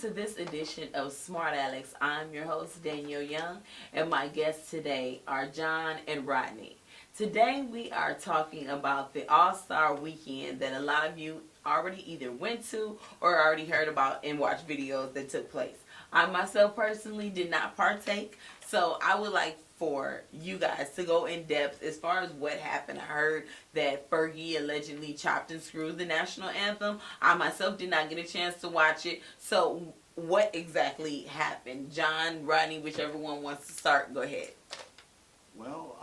to this edition of Smartalecs. I'm your host, Danielle Young, and my guests today are John and Rodney. Today we are talking about the Allstar weekend that a lot of you already either went to or already heard about and watched videos that took place. I myself personally did not partake, so I would like for you guys to go in depth as far as what happened. I heard that Fergie allegedly chopped and screwed the National Anthem. I myself did not get a chance to watch it. So what exactly happened? John, Rodney, whichever one wants to start, go ahead. Well,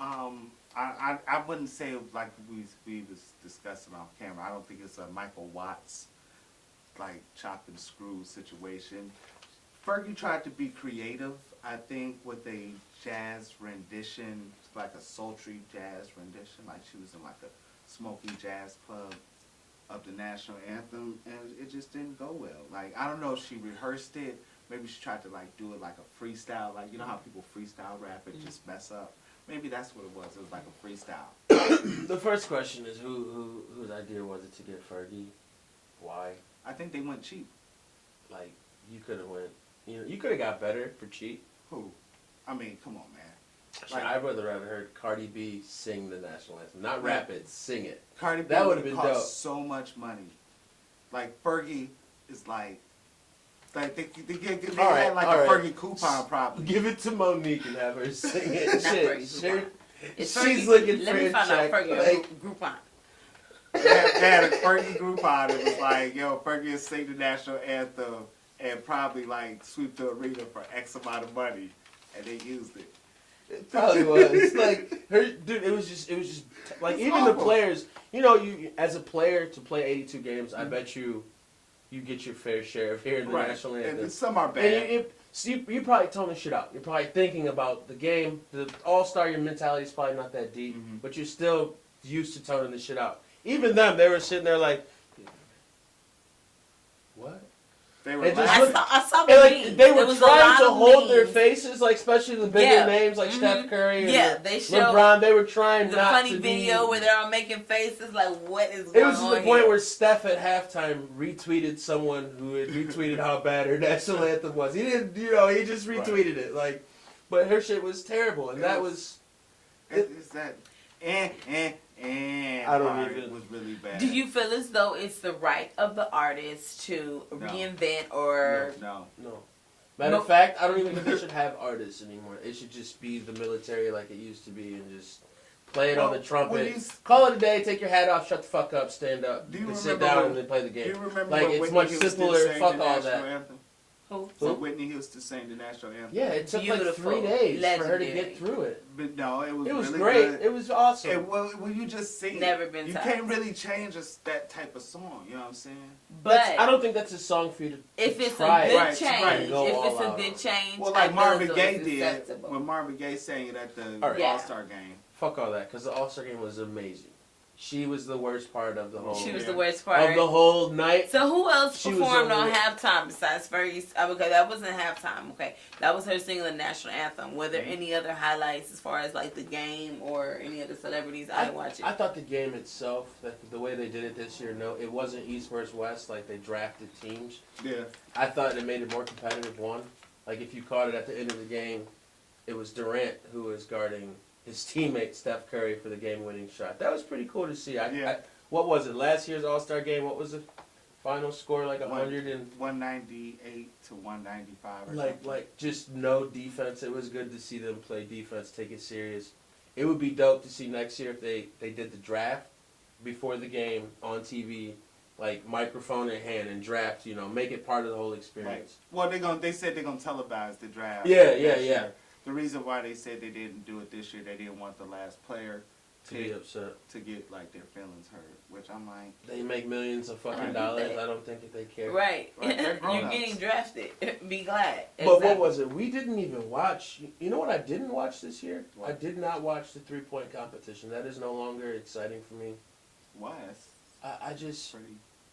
I wouldn't say like we was discussing off camera. I don't think it's a Michael Watts like chop and screw situation. Fergie tried to be creative, I think, with a jazz rendition, like a sultry jazz rendition, like she was in like a smoky jazz club of the National Anthem, and it just didn't go well. Like, I don't know if she rehearsed it, maybe she tried to like do it like a freestyle, like, you know how people freestyle rap and just mess up? Maybe that's what it was like a freestyle. The first question is whose idea was it to get Fergie? Why? I think they went cheap. Like, you could have went, you could have got better for cheap. Who? I mean, come on, man. Like, I'd rather have heard Cardi B sing the National Anthem. Not rap it, sing it. Cardi B that would have been dope. So much money. Like, Fergie is like they had like a Fergie coupon probably. Give it to Monique and have her sing it. She's Fergie, looking let for me a find check. out Fergie Groupon. They had a Fergie Groupon. It was like, yo, Fergie is sing the National Anthem and probably like sweep the arena for X amount of money, and they used it. It probably was. Like, dude, it was just like, it's even awful. the players, you as a player to play 82 games, I bet you get your fair share of hearing the National Anthem. And some are bad. And you're probably toning shit out. You're probably thinking about the game. The All-Star, your mentality is probably not that deep, but you're still used to toning the shit out. Even them, they were sitting there like, what? They were I saw the like, they were trying to hold their memes. faces, like especially the bigger names like Steph Curry and they showed LeBron. They were trying the not funny to video be, where they're all making faces like, what is going on? It was to the point where Steph at halftime retweeted someone who had retweeted how bad her national anthem was. He didn't, he just retweeted it. Like, but her shit was terrible, and that was. It's that I don't even. Was really bad. Do you feel as though it's the right of the artist to reinvent or No. Matter of fact, I don't even think they should have artists anymore. It should just be the military like it used to be, and just play it on the trumpet. Call it a day. Take your hat off. Shut the fuck up. Stand up. Sit down and then play the game. Do you remember like, it's much simpler. Fuck all that. Anthem? Who? So Whitney Houston sang the National Anthem. Yeah, it took like 3 days for her to get through it. But no, it was really great. Good. It was awesome. And well, you just sing. Never been. You can't really change that type of song. You know what I'm saying? But I don't think that's a song for you to if it's try a good change, right. if it's a good change, well, like Marvin Gaye did acceptable. When Marvin Gaye sang it at the All-Star game. Fuck all that, because the All-Star game was amazing. She was the worst part of the whole. She was the worst part of the whole night. So who else performed on halftime besides Fergie? Okay, that wasn't halftime. Okay, that was her singing the national anthem. Were there any other highlights as far as like the game or any other celebrities? I didn't watch it. I thought the game itself, the way they did it this year, it wasn't East versus West like they drafted teams. Yeah. I thought it made it more competitive. Like if you caught it at the end of the game, it was Durant who was guarding his teammate Steph Curry for the game-winning shot. That was pretty cool to see. What was it? Last year's All-Star game, what was the final score? Like 198 to 195 or something. Like just no defense. It was good to see them play defense, take it serious. It would be dope to see next year if they did the draft before the game on TV, like microphone in hand and draft, make it part of the whole experience. Right. Well, they said they're going to televise the draft. Yeah. The reason why they said they didn't do it this year, they didn't want the last player to be upset, to get like their feelings hurt. Which I'm like, they make millions of fucking dollars. I don't think that they care. Right. You're getting drafted. Be glad. But what was it? We didn't even watch. You know what I didn't watch this year? What? I did not watch the 3-point competition. That is no longer exciting for me. Why? I just.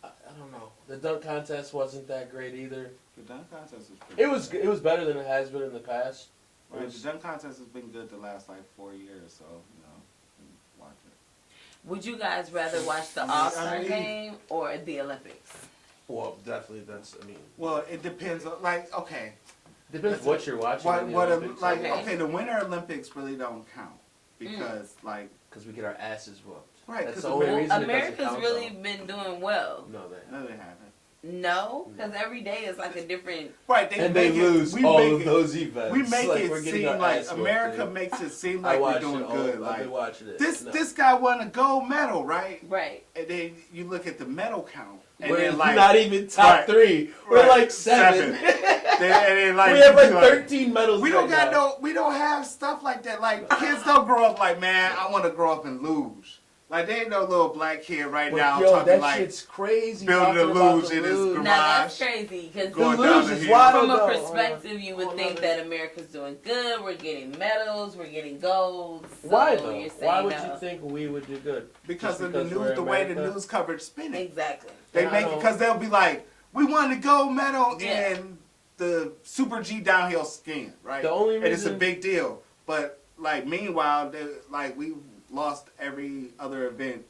I don't know. The dunk contest wasn't that great either. The dunk contest was pretty. It was better than it has been in the past. Right, the dunk contest has been good the last like 4 years, so watch it. Would you guys rather watch the All-Star game or the Olympics? Well, definitely. Well, it depends on, like, okay. Depends what you're watching. Okay, the Winter Olympics really don't count because, because we get our asses whooped. Right, That's 'cause the only reason America's it doesn't count, really though. been doing well. No, they no, haven't. they haven't. No, because every day is like a different. Right, They lose all of those events. We make like, it we're getting seem our like ass whooped, America dude. makes it seem I like we're watch doing it good. I've Like been watching it. this guy won a gold medal, right? Right. And then you look at the medal count, and We're then like not even top 3. We're right, like 7. and then like we have like you 13 medals. We don't right got now. we don't have stuff like that. Like kids don't grow up like, man, I want to grow up in luge. Like there ain't no little black kid right But now yo, talking that like shit's crazy. building a talking about luge the in his luge. garage. Now that's crazy because Going The down luge the is hill. wild. from a though. perspective, you would Hold think on. that America's doing good. We're getting medals. We're getting golds. So Why though? You're saying Why would no. you think we would do good? Because Just of the because we're news, the way the America? news coverage spinning. Exactly. They And I make it don't- because they'll be like, we won the gold medal Yeah. in the Super-G downhill skiing, right? The only and it's a reason- big deal. But like meanwhile, we lost every other event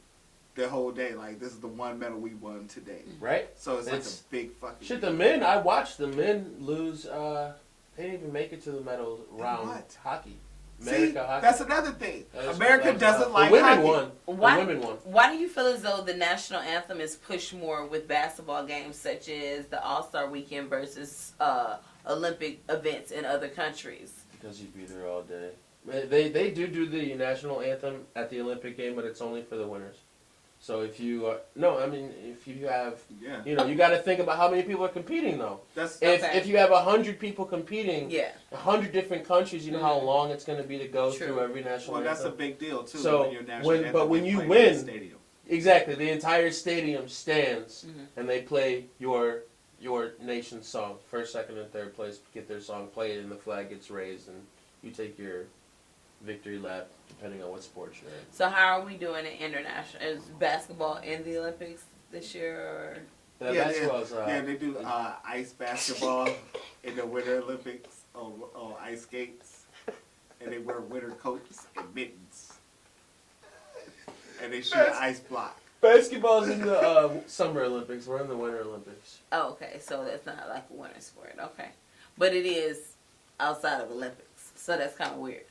the whole day. Like this is the one medal we won today. Right? So it's like It's- a big fucking Shit, deal. the men, I watched the men lose, they didn't even make it to the medal round what? hockey. See, America hockey. that's another thing. That was- America that was doesn't tough. like the women hockey. won. Why? The women won. Why do you feel as though the national anthem is pushed more with basketball games such as the All-Star Weekend versus Olympic events in other countries? Because you'd be there all day. They do the national anthem at the Olympic game, but it's only for the winners. So if you if you have, Yeah. you got to think about how many people are competing though. That's If you have 100 people competing, Yeah. 100 different countries, you know how long it's going to be to go True. through every national well, that's a anthem. big deal too. So, when your national when- anthem but when is you played win- in the stadium. Exactly, the entire stadium stands Mhm. and they play your nation's song. First, second, and third place get their song played, and the flag gets raised, and you take your victory lap, depending on what sport you're in. So how are we doing in international? Is basketball in the Olympics this year? Or? Basketball's, they do ice basketball in the Winter Olympics on ice skates, and they wear winter coats and mittens, and they shoot an ice block. Basketball's in the Summer Olympics. We're in the Winter Olympics. Oh, okay. So that's not like a winter sport. Okay. But it is outside of Olympics. So that's kind of weird.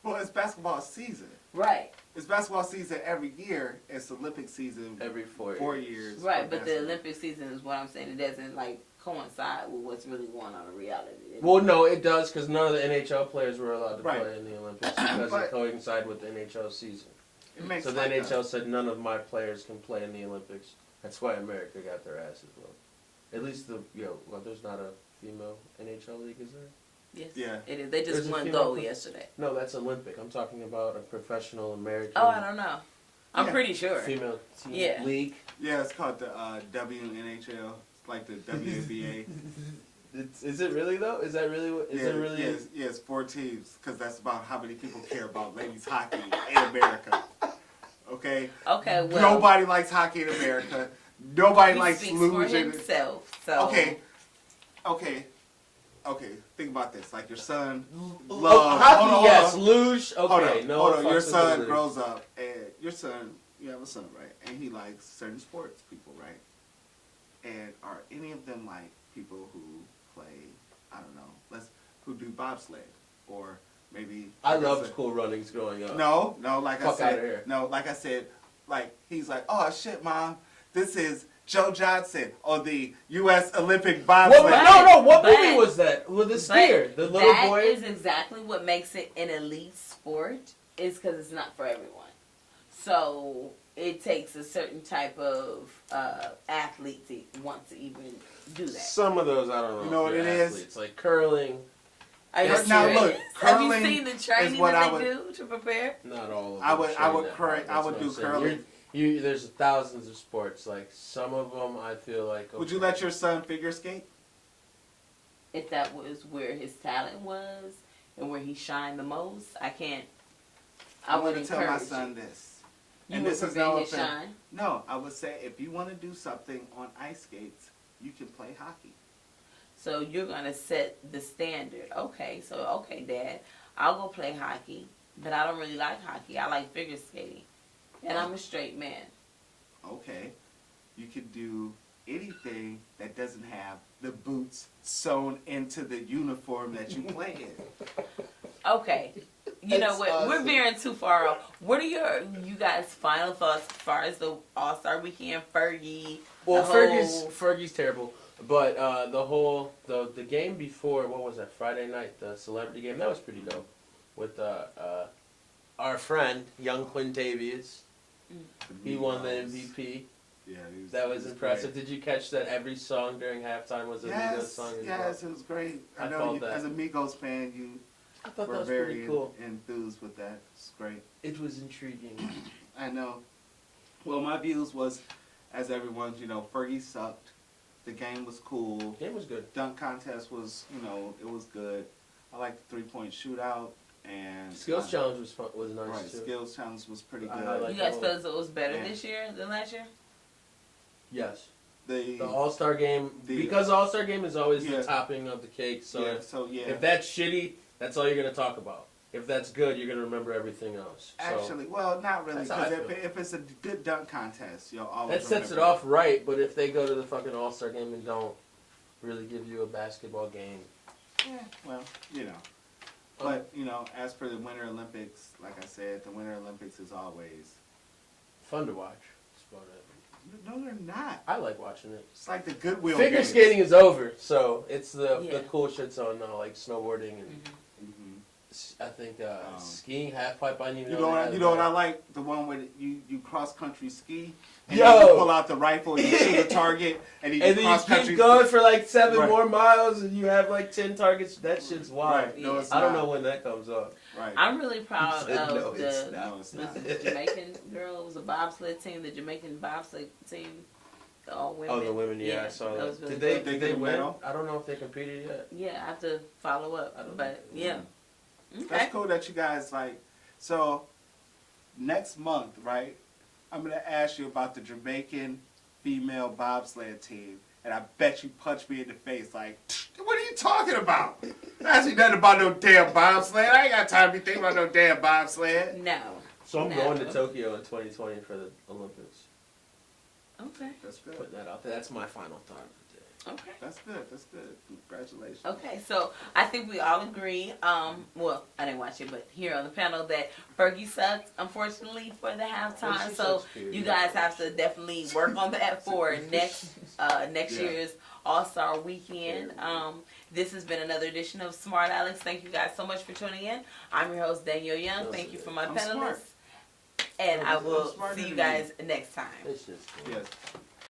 Well, it's basketball season. Right. It's basketball season every year. It's Olympic season Every 4 years. 4 years. Right, for but the basketball. Olympic season is what I'm saying. It doesn't like coincide with what's really going on in reality. Well, no, it does, because none of the NHL players were allowed to Right. play in the Olympics because But- it coincided with the NHL season. It makes So the like NHL said none of my players can play in the Olympics. That's why America got their asses whooped. At least there's not a female NHL league, is there? Yes, Yeah. it is. They just There's a won female gold pro- yesterday. No, that's Olympic. I'm talking about a professional American Oh, I don't know. I'm Yeah. pretty sure. female team Yeah. league. Yeah, it's called the WNHL. It's like the WNBA. Is it really though? Is that really what? Is it really? Yes, 4 teams, because that's about how many people care about ladies hockey in America. Okay? Okay, well, Nobody likes hockey in America. Nobody he likes speaks for luge. himself. So Okay. Think about this. Like your son Hockey, loves. Hold on, yes. hold on. Luge, Hold okay. on, No, hold on. fucks Your with son the luge. grows up, and you have a son, right? And he likes certain sports people, right? And are any of them like people who play, I don't know, who do bobsled, or maybe? I like loved said- Cool Runnings growing up. No, like Fuck outta here. I said, like he's like, oh shit, mom, this is Joe Johnson on the U.S. Olympic bobsled. What But- movie was that? With the skier, the little that boy. is exactly what makes it an elite sport. Is because it's not for everyone. So it takes a certain type of athlete to want to even do that. Some of those I don't know. You know if what they're it is? athletes, like curling. Are you Yes, now serious? look, Have you curling seen the training is what that I they do to prepare? Not all of them. I would train that curl- hard, I that's would what do I'm saying. curling. There's thousands of sports. Like some of them, I feel like. Would you okay. let your son figure skate? If that was where his talent was and where he shined the most, I can't. I I'm would going to tell my encourage son you. this. You And would this is prevent no his offense. shine. No, I would say if you want to do something on ice skates, you can play hockey. So you're gonna set the standard. Okay, Dad, I'll go play hockey, but I don't really like hockey. I like figure skating, and I'm a straight man. Okay. You could do anything that doesn't have the boots sewn into the uniform that you play in. Okay. You know That's what? awesome. We're veering too far off. What are you guys' final thoughts as far as the All-Star Weekend, Fergie? Well, the Fergie's terrible, but the game before, what was that, Friday night, the celebrity game, that was pretty dope. With our friend, young Quintavious. He won the MVP. Yeah, That was impressive. Did you catch that every song during halftime was a Migos song as well? Yes, it was great. I know called that. as a Migos fan, you I thought that were was very pretty cool. enthused with that. It's great. It was intriguing. I know. Well, my views was, as everyone's, Fergie sucked. The game was cool. Game was good. Dunk contest was, it was good. I liked the 3-point shootout and Skills challenge was fun, was nice Right, too. skills challenge was pretty I good. like You guys all feel of as though it was better Yeah. this year than last year? Yes. The The All-Star game, the- because All-Star game is always Yeah. the topping of the cake. So yeah, so yeah. if that's shitty, that's all you're gonna talk about. If that's good, you're gonna remember everything else. So Actually, well, not really, That's how I because feel. if it's a good dunk contest, you'll always that sets it remember off right. But if they go to the fucking All-Star game and don't really give you a basketball game, Yeah, well, But, as for the Winter Olympics, like I said, the Winter Olympics is always... fun to watch. That's about it. No, they're not. I like watching it. It's like the Goodwill Figure games. skating is over, so it's the Yeah. cool shits on like snowboarding and Mhm. I think skiing, half pipe. I didn't even You know. know, they what, had you know what that. I like? The one where you cross country ski, and Yo! then you pull out the rifle and you shoot a target, and then you And then cross you country. keep going for like 7 Right. more miles, and you have like 10 targets. That shit's wild. Right. No, it's I don't not. know when that comes up. Right. I'm really proud said, of "No, it's the not." No, it's not. the Jamaican girl. It was a bobsled team. The Jamaican bobsled team, all women. Oh, the women, yeah, I saw that. was really Did they good. They did they get a win? medal? I don't know if they competed yet. Yeah, I have to follow up. I don't But know. yeah, okay. That's cool that you guys So, next month, right? I'm gonna ask you about the Jamaican female bobsled team, and I bet you punch me in the face like, what are you talking about? That's nothing about no damn bobsled. I ain't got time to be thinking about no damn bobsled. No. So I'm No. going to Tokyo in 2020 for the Olympics. Okay. That's good. Putting that out there. That's my final thought. Okay. That's good. That's good. Congratulations. Okay, so I think we all agree, well, I didn't watch it, but here on the panel that Fergie sucked, unfortunately, for the halftime. Well, she So sucks, period. you guys have to definitely work on that for next Yeah. year's All-Star Weekend. This has been another edition of Smartalecs. Thank you guys so much for tuning in. I'm your host, Daniel Young. Thank you for my I'm panelists. smart. And I I'm will smarter see you than you. guys next time. It's just. Yes.